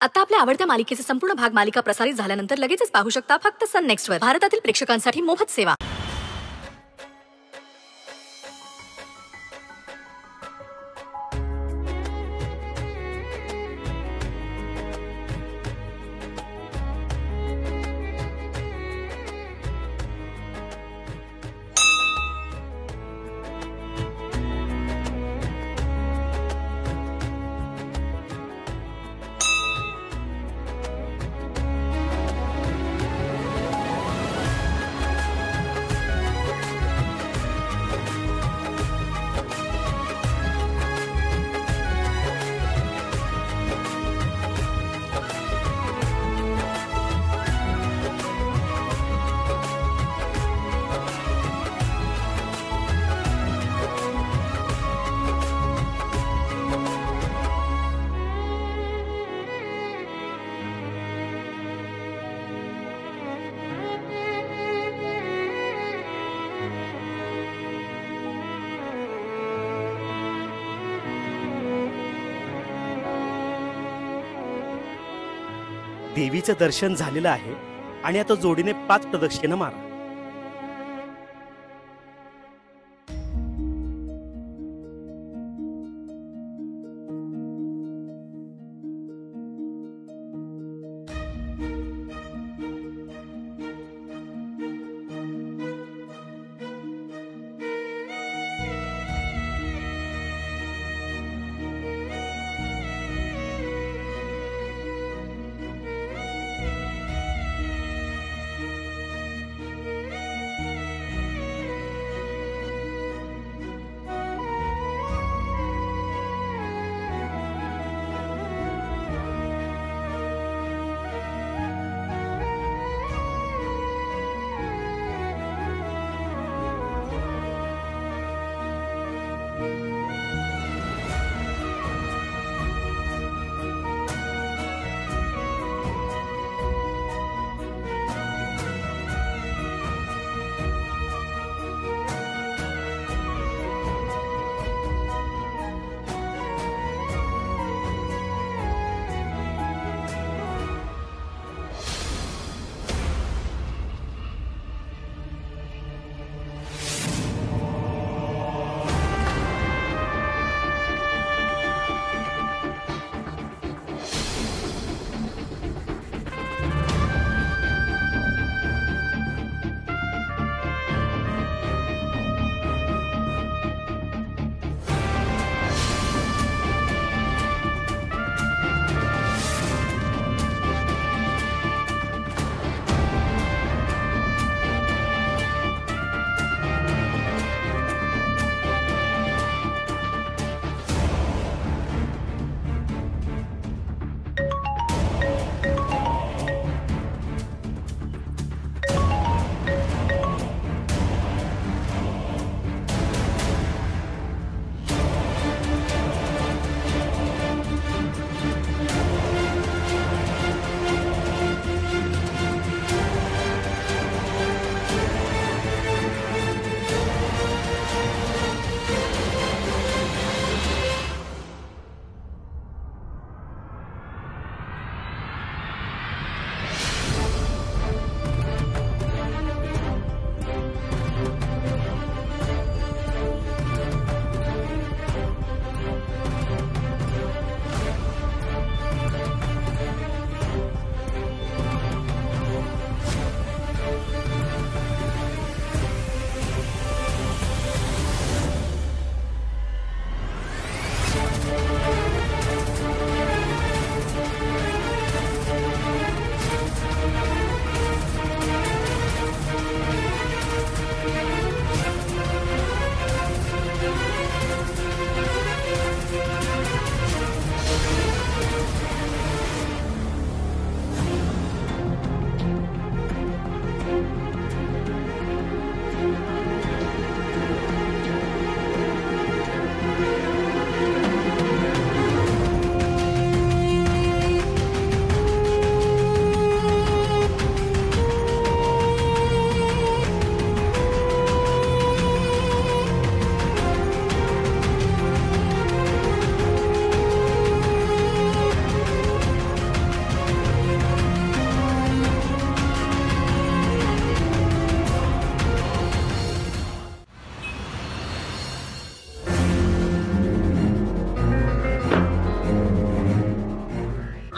आता आपल्या आवडत्या मालिकेचे संपूर्ण भाग मालिका प्रसारित झाल्यानंतर लगेचच पाहू शकता फक्त सन नेक्स्टवर. भारतातील प्रेक्षकांसाठी मोफत सेवा. देवीचं दर्शन झालेलं आहे आणि आता जोडीने 5 प्रदक्षिणा मारा.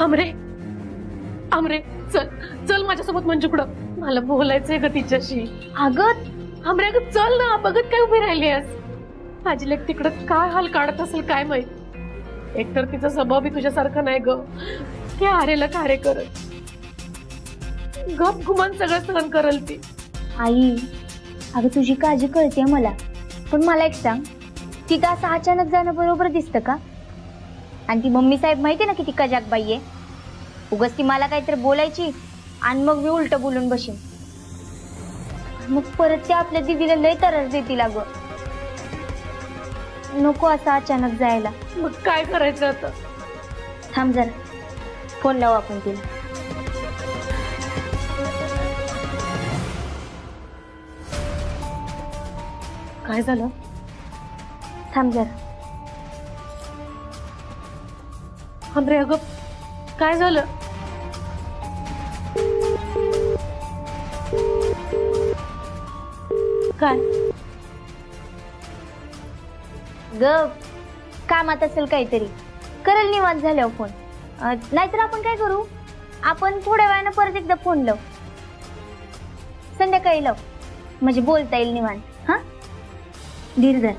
आमरे आमरे चल चल माझ्यासोबत मंजूकडं मला बोलायचंय ग तिच्याशी. अगं आमरे अगं चल ना, बघत काय उभी राहिलीस? माझी लेक तिकडं काय हाल काढत असेल काय माहित. एकतर तिचा स्वभाव बी तुझ्यासारखा नाही ग, की आरेला कार्य करत गप गुमान सगळं सहन करल ती. आई, अगं तुझी काळजी कळते मला, पण मला एक सांग, तिथं असं अचानक जाणं बरोबर दिसतं का? आणि ती मम्मी साहेब माहितीये ना किती कजाकबाई आहे. उगाच ती मला काहीतरी बोलायची आणि मग मी उलट बोलून बसेन. मग परत ते आपल्या दीदीला लय त्रास देतील. अगं नको असं अचानक जायला. मग काय करायचं आता? थांब जरा, फोन लावू आपण तिला. काय झालं? थांब जरा. आमरे अगं काय झालं? काय ग कामात असेल काहीतरी, करेल निवांत झाल्यावर फोन. नाहीतर आपण काय करू, आपण थोड्या वेळानं परत एकदा फोन लावू, संध्याकाळी लावू, म्हणजे बोलता येईल निवांत. हा धीर धर.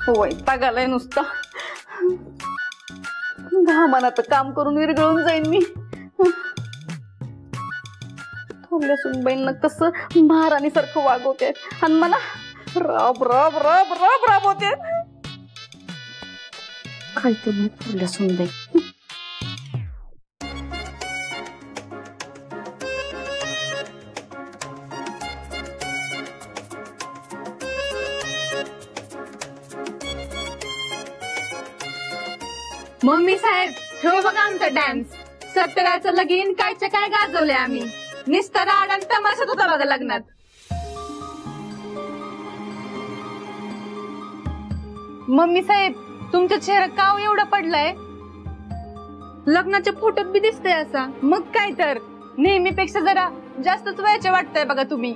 वैताग आलाय नुसता. घामानात काम करून विरघळून जाईन मी. थोरल्या सुनबाईंना कसं महाराणी सारखं वागवते आणि मला राब राब राब राब राबवते. काय ते मग थोरल्या सुनबाई. मम्मी साहेब, ठेव बघा आमचा डान्स. सत्तराचं लगीन कायच्या काय गाजवले आम्ही. निस्तार आडान तमाशाच होता बघा लग्नात. मम्मी साहेब, तुमचा चेहरा काव एवढा पडलाय. लग्नाच्या फोटोत बी दिसतंय असा. मग काय तर नेहमीपेक्षा जरा जास्तच वयाचे वाटतंय बघा तुम्ही.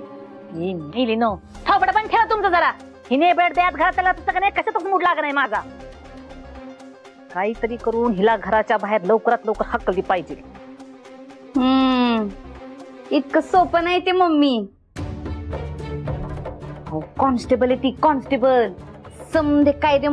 नो थोपडा पण ठेवा तुमचं जरा. हिने बेड द्यात घरात त्याला तसं नाही, कशातच मूड लाग नाही माझा. काहीतरी करून हिला घराच्या बाहेर लवकरात लवकर हकलली पाहिजे. इतकं सोपं नाही ते मम्मी. कॉन्स्टेबल आहे ती, कॉन्स्टेबल. समजे कायदे